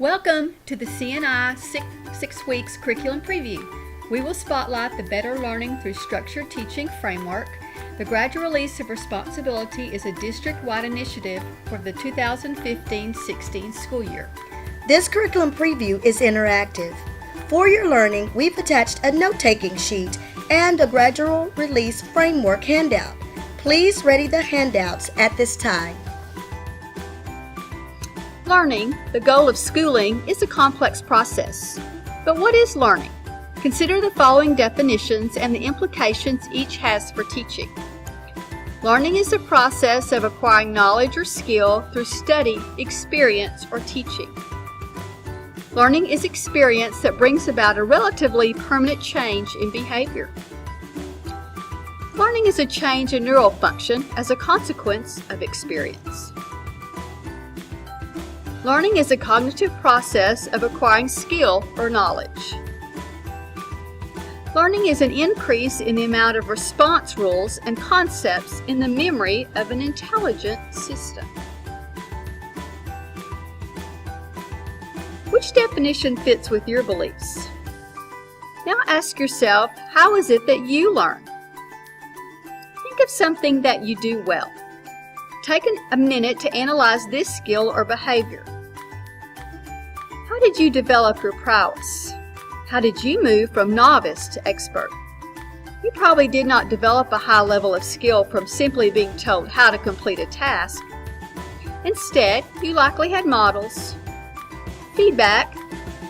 Welcome to the CNI 6 Weeks Curriculum Preview. We will spotlight the Better Learning Through Structured Teaching framework. The Gradual Release of Responsibility is a district-wide initiative for the 2015-16 school year. This curriculum preview is interactive. For your learning, we've attached a note-taking sheet and a Gradual Release framework handout. Please ready the handouts at this time. Learning, the goal of schooling, is a complex process. But what is learning? Consider the following definitions and the implications each has for teaching. Learning is a process of acquiring knowledge or skill through study, experience, or teaching. Learning is experience that brings about a relatively permanent change in behavior. Learning is a change in neural function as a consequence of experience. Learning is a cognitive process of acquiring skill or knowledge. Learning is an increase in the amount of response rules and concepts in the memory of an intelligent system. Which definition fits with your beliefs? Now ask yourself, how is it that you learn? Think of something that you do well. Take a minute to analyze this skill or behavior. How did you develop your prowess? How did you move from novice to expert? You probably did not develop a high level of skill from simply being told how to complete a task. Instead, you likely had models, feedback,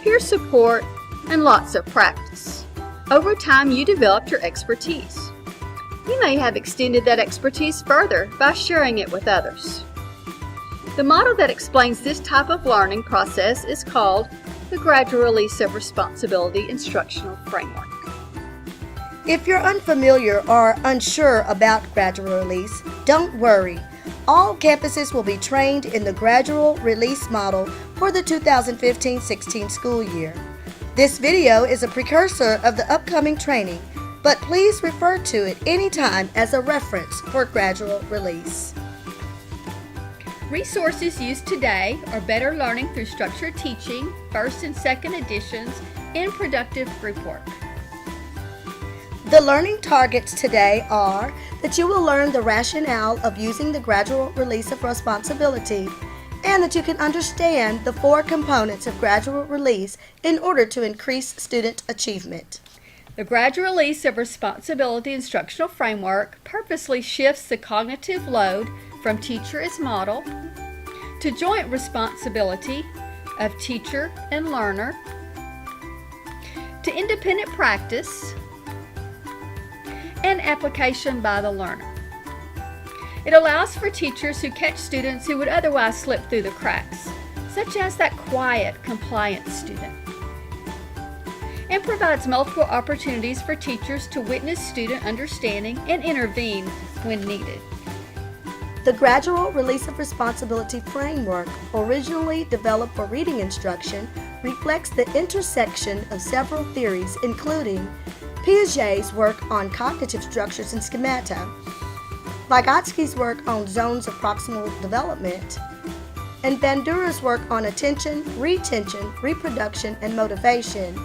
peer support, and lots of practice. Over time, you developed your expertise. You may have extended that expertise further by sharing it with others. The model that explains this type of learning process is called the Gradual Release of Responsibility Instructional Framework. If you're unfamiliar or unsure about Gradual Release, don't worry. All campuses will be trained in the Gradual Release model for the 2015-16 school year. This video is a precursor of the upcoming training, but please refer to it anytime as a reference for Gradual Release. Resources used today are Better Learning Through Structured Teaching, first and second editions, and productive group work. The learning targets today are that you will learn the rationale of using the Gradual Release of Responsibility and that you can understand the 4 components of Gradual Release in order to increase student achievement. The Gradual Release of Responsibility Instructional Framework purposely shifts the cognitive load from teacher as model to joint responsibility of teacher and learner to independent practice and application by the learner. It allows for teachers who catch students who would otherwise slip through the cracks, such as that quiet, compliant student, and provides multiple opportunities for teachers to witness student understanding and intervene when needed. The Gradual Release of Responsibility framework, originally developed for reading instruction, reflects the intersection of several theories, including Piaget's work on cognitive structures and schemata, Vygotsky's work on zones of proximal development, and Bandura's work on attention, retention, reproduction, and motivation,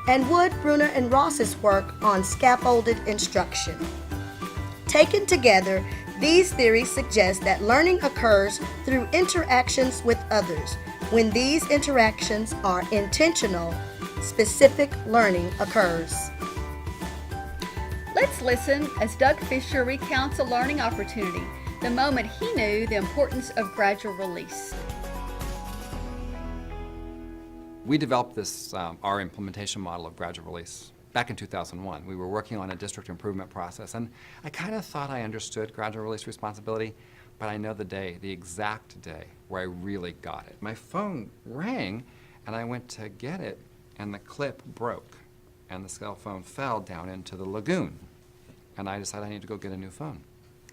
and Wood, Bruner, and Ross's work on scaffolded instruction. Taken together, these theories suggest that learning occurs through interactions with others. When these interactions are intentional, specific learning occurs. Let's listen as Doug Fisher recounts a learning opportunity, the moment he knew the importance of gradual release. We developed this, our implementation model of gradual release back in 2001. We were working on a district improvement process, and I kind of thought I understood gradual release responsibility, but I know the exact day where I really got it. My phone rang, and I went to get it, and the clip broke, and the cell phone fell down into the lagoon, and I decided I need to go get a new phone.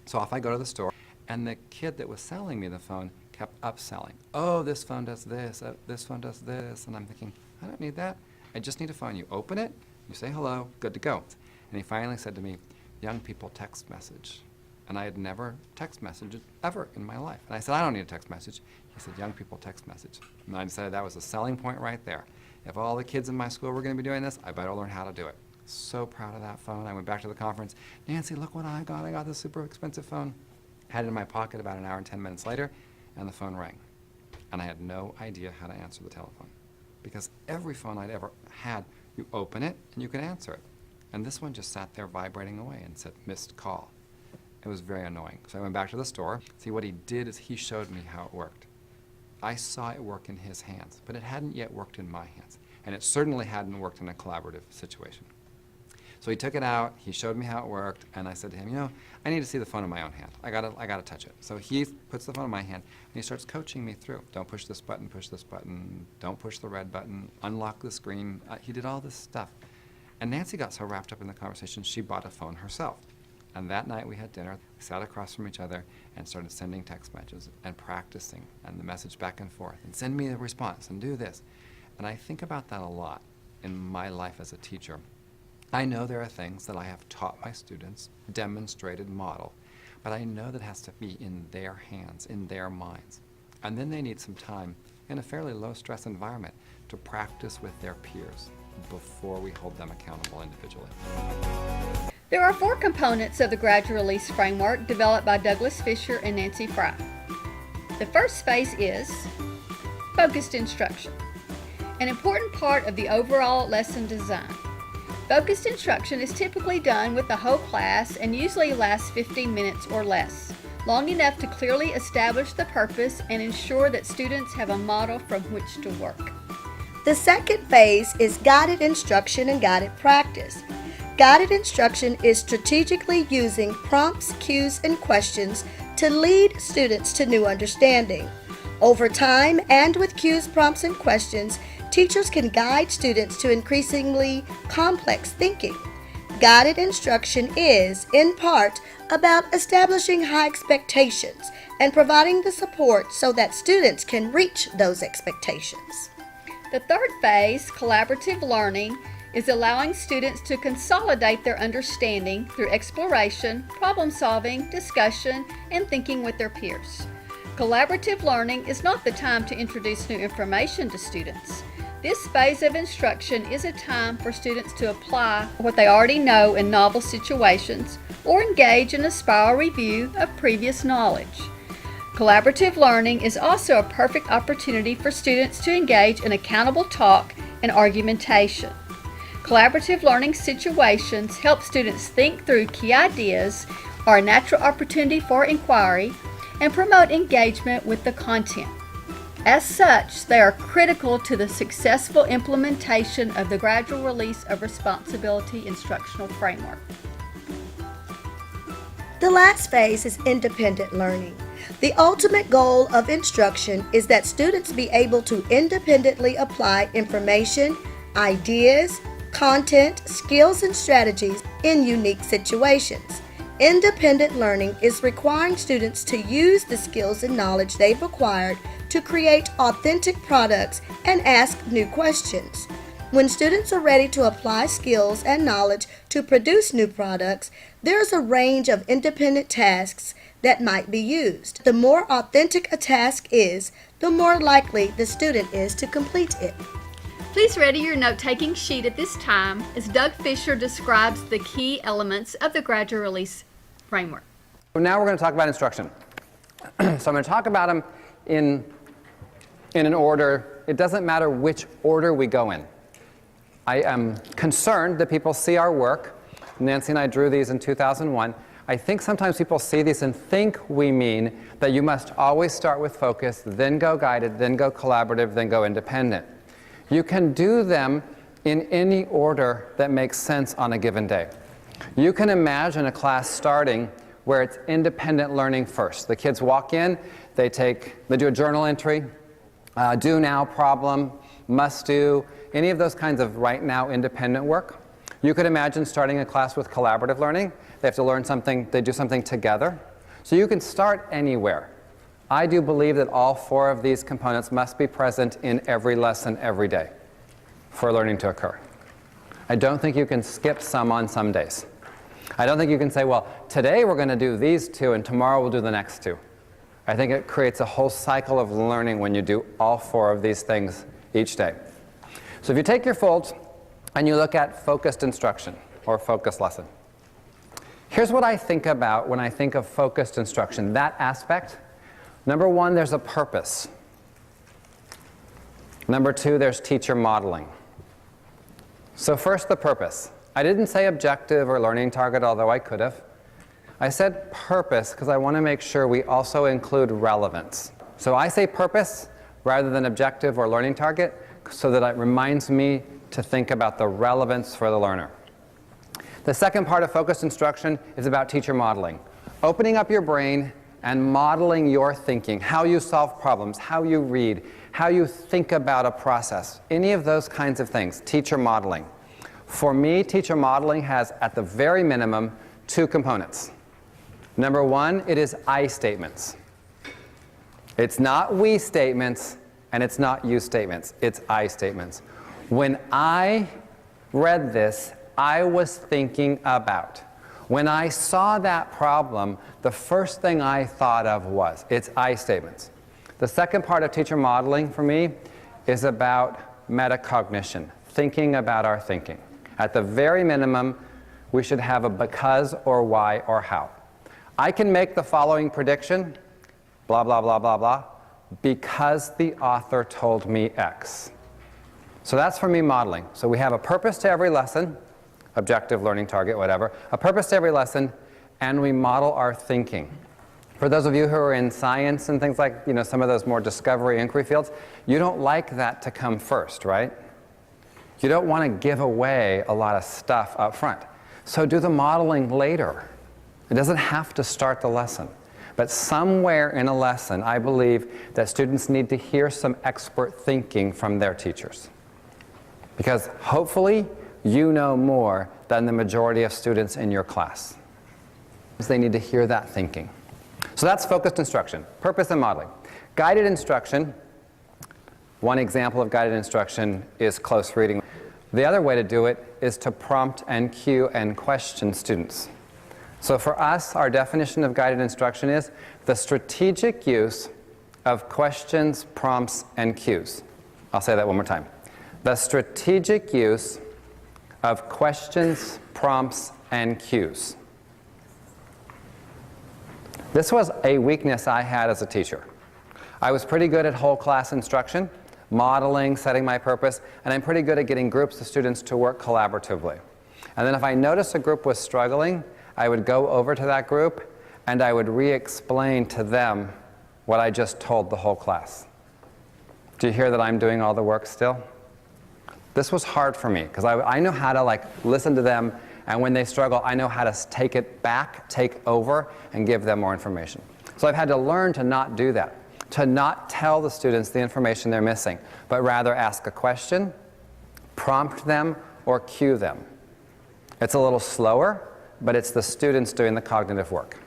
So off I go to the store, and the kid that was selling me the phone kept upselling. Oh, this phone does this does this, and I'm thinking, I don't need that. I just need a phone. You open it, you say hello, good to go. And he finally said to me, young people text message. And I had never text messaged ever in my life. And I said, I don't need a text message. He said, young people text message. And I decided that was a selling point right there. If all the kids in my school were going to be doing this, I better learn how to do it. So proud of that phone. I went back to the conference. Nancy, look what I got. I got this super expensive phone. Had it in my pocket about an hour and 10 minutes later, and the phone rang. And I had no idea how to answer the telephone. Because every phone I'd ever had, you open it and you can answer it. And this one just sat there vibrating away and said, missed call. It was very annoying. So I went back to the store. See, what he did is he showed me how it worked. I saw it work in his hands, but it hadn't yet worked in my hands. And it certainly hadn't worked in a collaborative situation. So he took it out, he showed me how it worked, and I said to him, you know, I need to see the phone in my own hand. I gotta touch it. So he puts the phone in my hand, and he starts coaching me through. Don't push this button, don't push the red button, unlock the screen. He did all this stuff. And Nancy got so wrapped up in the conversation, she bought a phone herself. And that night we had dinner, we sat across from each other and started sending text messages and practicing and the message back and forth and send me a response and do this. And I think about that a lot in my life as a teacher. I know there are things that I have taught my students, demonstrated, model, but I know that has to be in their hands, in their minds. And then they need some time in a fairly low-stress environment to practice with their peers before we hold them accountable individually. There are 4 components of the Gradual Release Framework developed by Douglas Fisher and Nancy Fry. The first phase is focused instruction, an important part of the overall lesson design. Focused instruction is typically done with the whole class and usually lasts 15 minutes or less, long enough to clearly establish the purpose and ensure that students have a model from which to work. The second phase is guided instruction and guided practice. Guided instruction is strategically using prompts, cues, and questions to lead students to new understanding. Over time, and with cues, prompts, and questions, teachers can guide students to increasingly complex thinking. Guided instruction is, in part, about establishing high expectations and providing the support so that students can reach those expectations. The third phase, collaborative learning, is allowing students to consolidate their understanding through exploration, problem solving, discussion, and thinking with their peers. Collaborative learning is not the time to introduce new information to students. This phase of instruction is a time for students to apply what they already know in novel situations or engage in a spiral review of previous knowledge. Collaborative learning is also a perfect opportunity for students to engage in accountable talk and argumentation. Collaborative learning situations help students think through key ideas, are a natural opportunity for inquiry, and promote engagement with the content. As such, they are critical to the successful implementation of the Gradual Release of Responsibility instructional framework. The last phase is independent learning. The ultimate goal of instruction is that students be able to independently apply information, ideas, content, skills, and strategies in unique situations. Independent learning is requiring students to use the skills and knowledge they've acquired to create authentic products and ask new questions. When students are ready to apply skills and knowledge to produce new products, there's a range of independent tasks that might be used. The more authentic a task is, the more likely the student is to complete it. Please ready your note-taking sheet at this time as Doug Fisher describes the key elements of the Gradual Release Framework. So now we're going to talk about instruction. So I'm going to talk about them in an order. It doesn't matter which order we go in. I am concerned that people see our work. Nancy and I drew these in 2001. I think sometimes people see these and think we mean that you must always start with focus, then go guided, then go collaborative, then go independent. You can do them in any order that makes sense on a given day. You can imagine a class starting where it's independent learning first. The kids walk in, they do a journal entry, do now problem, must do, any of those kinds of right now independent work. You could imagine starting a class with collaborative learning. They have to learn something, they do something together. So you can start anywhere. I do believe that all 4 of these components must be present in every lesson every day for learning to occur. I don't think you can skip some on some days. I don't think you can say, well, today we're going to do these two and tomorrow we'll do the next two. I think it creates a whole cycle of learning when you do all 4 of these things each day. So if you take your folds and you look at focused instruction or focused lesson, here's what I think about when I think of focused instruction, that aspect. Number 1, there's a purpose. Number 2, there's teacher modeling. So first, the purpose. I didn't say objective or learning target, although I could have. I said purpose because I want to make sure we also include relevance. So I say purpose rather than objective or learning target so that it reminds me to think about the relevance for the learner. The second part of focused instruction is about teacher modeling. Opening up your brain and modeling your thinking, how you solve problems, how you read, how you think about a process, any of those kinds of things, teacher modeling. For me, teacher modeling has, at the very minimum, 2 components. Number 1, it is I statements. It's not we statements, and it's not you statements. It's I statements. When I read this, I was thinking about. When I saw that problem, the first thing I thought of was, it's I statements. The second part of teacher modeling for me is about metacognition, thinking about our thinking. At the very minimum, we should have a because or why or how. I can make the following prediction, blah, blah, blah, blah, blah, because the author told me X. So that's for me modeling. So we have a purpose to every lesson, objective, learning target, whatever, a purpose to every lesson, and we model our thinking. For those of you who are in science and things like, some of those more discovery inquiry fields, you don't like that to come first, right? You don't want to give away a lot of stuff up front. So do the modeling later. It doesn't have to start the lesson. But somewhere in a lesson, I believe that students need to hear some expert thinking from their teachers. Because hopefully, you know more than the majority of students in your class. They need to hear that thinking. So that's focused instruction, purpose and modeling. Guided instruction, one example of guided instruction is close reading. The other way to do it is to prompt and cue and question students. So for us, our definition of guided instruction is the strategic use of questions, prompts, and cues. I'll say that one more time. The strategic use of questions, prompts, and cues. This was a weakness I had as a teacher. I was pretty good at whole class instruction, modeling, setting my purpose, and I'm pretty good at getting groups of students to work collaboratively. And then if I noticed a group was struggling, I would go over to that group and I would re-explain to them what I just told the whole class. Do you hear that I'm doing all the work still? This was hard for me because I know how to listen to them, and when they struggle, I know how to take it back, take over, and give them more information. So I've had to learn to not do that, to not tell the students the information they're missing, but rather ask a question, prompt them, or cue them. It's a little slower, but it's the students doing the cognitive work.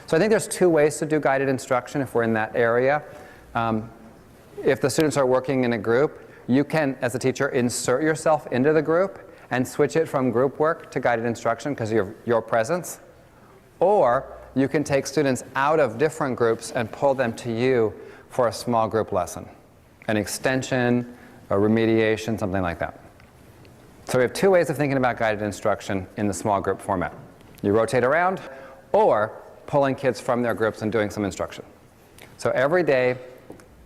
So I think there's 2 ways to do guided instruction if we're in that area. If the students are working in a group, you can, as a teacher, insert yourself into the group and switch it from group work to guided instruction because of your presence. Or you can take students out of different groups and pull them to you for a small group lesson, an extension, a remediation, something like that. So we have 2 ways of thinking about guided instruction in the small group format. You rotate around, or pulling kids from their groups and doing some instruction. So every day,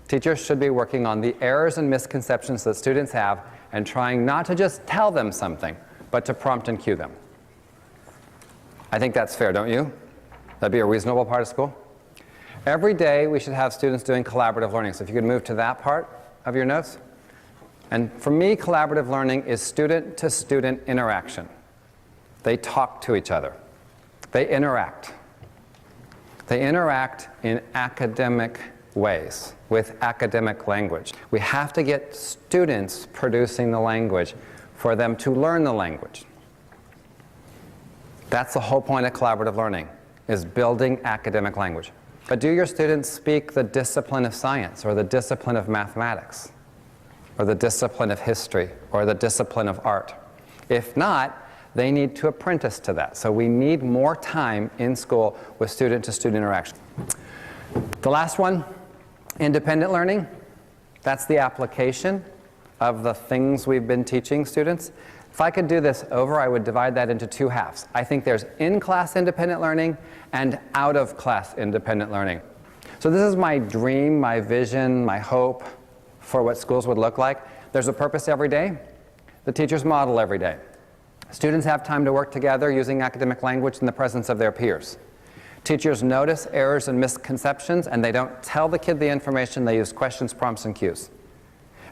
teachers should be working on the errors and misconceptions that students have and trying not to just tell them something, but to prompt and cue them. I think that's fair, don't you? That'd be a reasonable part of school. Every day, we should have students doing collaborative learning. So if you could move to that part of your notes. And for me, collaborative learning is student-to-student interaction. They talk to each other. They interact. They interact in academic ways, with academic language. We have to get students producing the language for them to learn the language. That's the whole point of collaborative learning, is building academic language. But do your students speak the discipline of science, or the discipline of mathematics, or the discipline of history, or the discipline of art? If not, They need to apprentice to that. So we need more time in school with student-to-student interaction. The last one, independent learning. That's the application of the things we've been teaching students. If I could do this over, I would divide that into two halves. I think there's in-class independent learning and out-of-class independent learning. So this is my dream, my vision, my hope for what schools would look like. There's a purpose every day. The teachers model every day. Students have time to work together using academic language in the presence of their peers. Teachers notice errors and misconceptions, and they don't tell the kid the information. They use questions, prompts, and cues.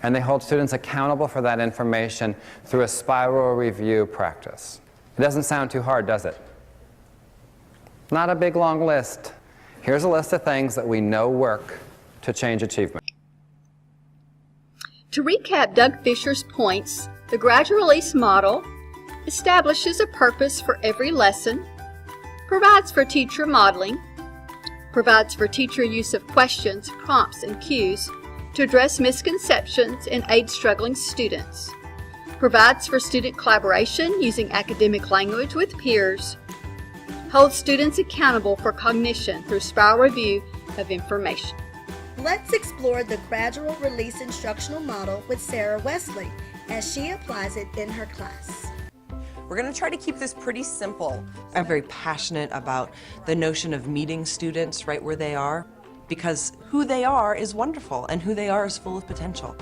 And they hold students accountable for that information through a spiral review practice. It doesn't sound too hard, does it? Not a big, long list. Here's a list of things that we know work to change achievement. To recap Doug Fisher's points, the gradual release model establishes a purpose for every lesson, provides for teacher modeling, provides for teacher use of questions, prompts, and cues to address misconceptions and aid struggling students, provides for student collaboration using academic language with peers, holds students accountable for cognition through spiral review of information. Let's explore the gradual release instructional model with Sarah Wesley as she applies it in her class. We're going to try to keep this pretty simple. I'm very passionate about the notion of meeting students right where they are, because who they are is wonderful and who they are is full of potential.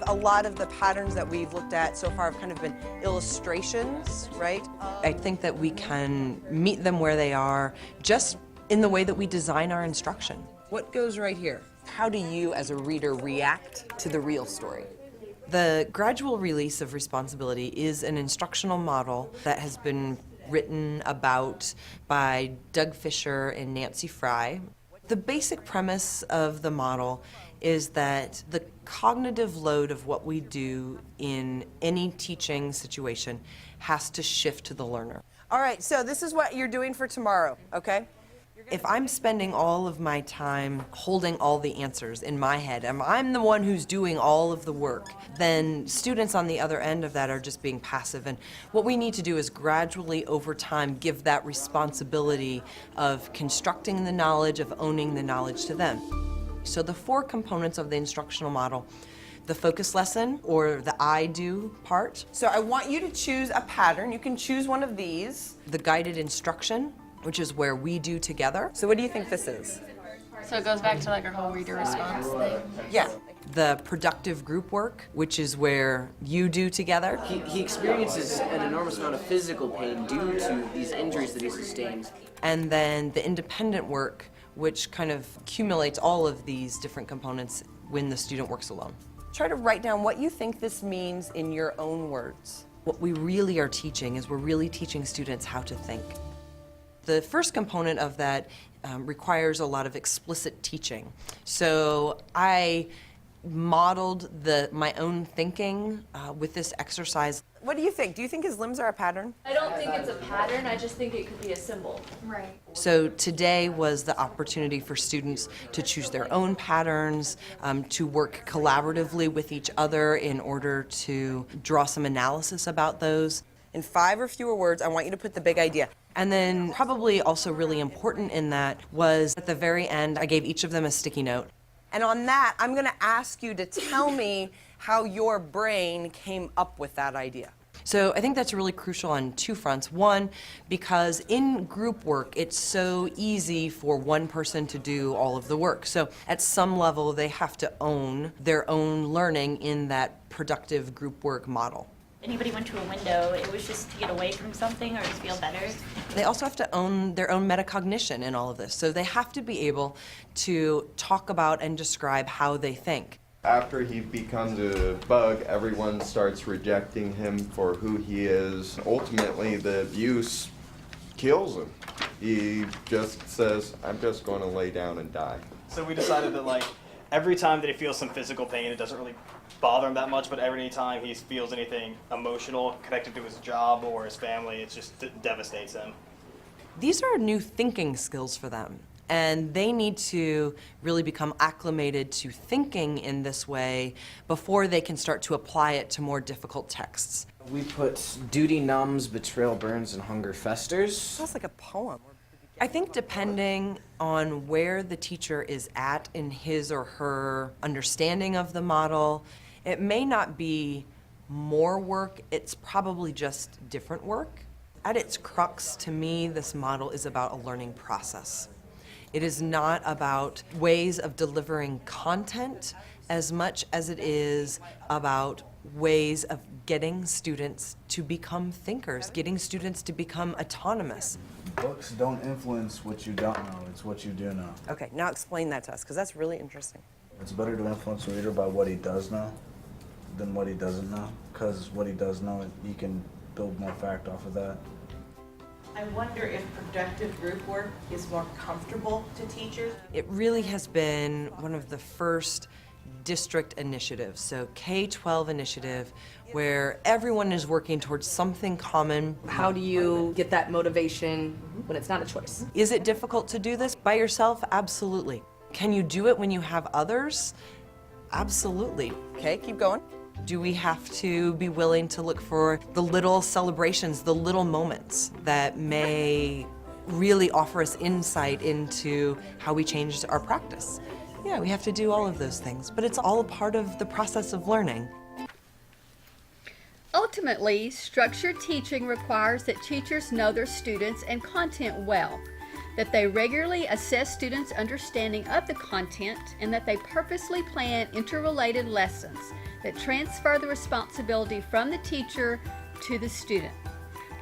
A lot of the patterns that we've looked at so far have kind of been illustrations, right? I think that we can meet them where they are just in the way that we design our instruction. What goes right here? How do you as a reader react to the real story? The gradual release of responsibility is an instructional model that has been written about by Doug Fisher and Nancy Fry. The basic premise of the model is that the cognitive load of what we do in any teaching situation has to shift to the learner. All right, so this is what you're doing for tomorrow, okay? If I'm spending all of my time holding all the answers in my head, and I'm the one who's doing all of the work, then students on the other end of that are just being passive. And what we need to do is gradually, over time, give that responsibility of constructing the knowledge, of owning the knowledge to them. So the four components of the instructional model: the focus lesson, or the I do part. So I want you to choose a pattern. You can choose one of these. The guided instruction, which is where we do together. So what do you think this is? So it goes back to like our whole reader response thing? Yeah. The productive group work, which is where you do together. He experiences an enormous amount of physical pain due to these injuries that he sustains. And then the independent work, which kind of accumulates all of these different components when the student works alone. Try to write down what you think this means in your own words. What we really are teaching is we're really teaching students how to think. The first component of that requires a lot of explicit teaching. So I modeled my own thinking with this exercise. What do you think? Do you think his limbs are a pattern? I don't think it's a pattern, I just think it could be a symbol. Right. So today was the opportunity for students to choose their own patterns, to work collaboratively with each other in order to draw some analysis about those. In 5 or fewer words, I want you to put the big idea. And then probably also really important in that was at the very end, I gave each of them a sticky note. And on that, I'm going to ask you to tell me how your brain came up with that idea. So I think that's really crucial on two fronts. One, because in group work, it's so easy for one person to do all of the work. So at some level, they have to own their own learning in that productive group work model. Anybody went to a window, it was just to get away from something or to feel better. They also have to own their own metacognition in all of this. So they have to be able to talk about and describe how they think. After he becomes a bug, everyone starts rejecting him for who he is. Ultimately, the abuse kills him. He just says, I'm just going to lay down and die. So we decided that, like, every time that he feels some physical pain, it doesn't really bother him that much, but every time he feels anything emotional connected to his job or his family, it just devastates him. These are new thinking skills for them, and they need to really become acclimated to thinking in this way before they can start to apply it to more difficult texts. We put duty numbs, betrayal burns, and hunger festers. Sounds like a poem. I think depending on where the teacher is at in his or her understanding of the model, it may not be more work, it's probably just different work. At its crux, to me, this model is about a learning process. It is not about ways of delivering content as much as it is about ways of getting students to become thinkers, getting students to become autonomous. Books don't influence what you don't know, it's what you do know. Okay, now explain that to us, because that's really interesting. It's better to influence a reader by what he does know than what he doesn't know, because what he does know, you can build more fact off of that. I wonder if productive group work is more comfortable to teachers. It really has been one of the first district initiatives, so K-12 initiative, where everyone is working towards something common. How do you get that motivation when it's not a choice? Is it difficult to do this by yourself? Absolutely. Can you do it when you have others? Absolutely. Okay, keep going. Do we have to be willing to look for the little celebrations, the little moments that may really offer us insight into how we changed our practice? Yeah, we have to do all of those things, but it's all a part of the process of learning. Ultimately, structured teaching requires that teachers know their students and content well, that they regularly assess students' understanding of the content, and that they purposely plan interrelated lessons that transfer the responsibility from the teacher to the student.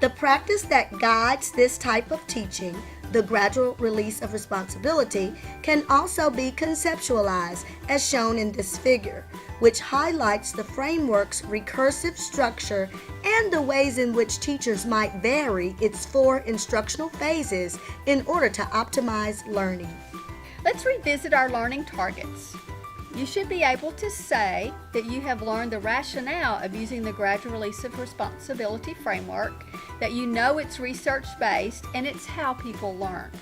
The practice that guides this type of teaching, the gradual release of responsibility, can also be conceptualized as shown in this figure, which highlights the framework's recursive structure and the ways in which teachers might vary its 4 instructional phases in order to optimize learning. Let's revisit our learning targets. You should be able to say that you have learned the rationale of using the gradual release of responsibility framework, that you know it's research-based and it's how people learn,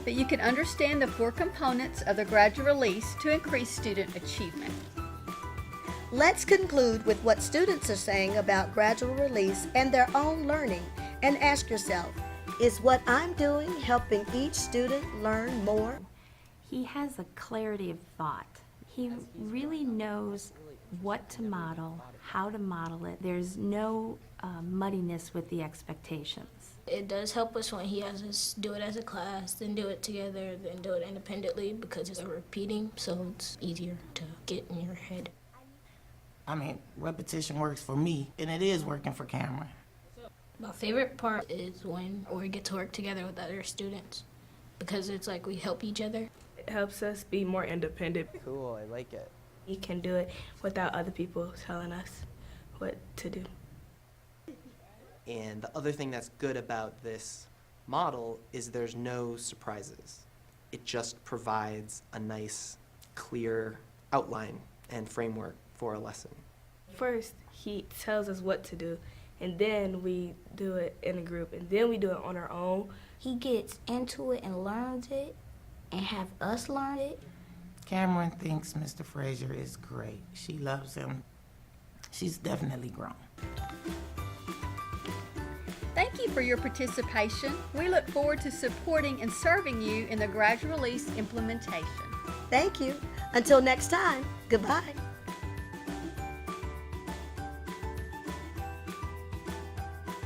that you can understand the 4 components of the gradual release to increase student achievement. Let's conclude with what students are saying about gradual release and their own learning, and ask yourself, is what I'm doing helping each student learn more? He has a clarity of thought. He really knows what to model, how to model it. There's no muddiness with the expectations. It does help us when he has us do it as a class, then do it together, then do it independently, because it's repeating, so it's easier to get in your head. I mean, repetition works for me, and it is working for Cameron. My favorite part is when we get to work together with other students, because it's like we help each other. It helps us be more independent. Cool, I like it. We can do it without other people telling us what to do. And the other thing that's good about this model is there's no surprises. It just provides a nice, clear outline and framework for a lesson. First, he tells us what to do, and then we do it in a group, and then we do it on our own. He gets into it and learns it, and have us learn it. Cameron thinks Mr. Frazier is great. She loves him. She's definitely grown. Thank you for your participation. We look forward to supporting and serving you in the gradual release implementation. Thank you. Until next time, goodbye.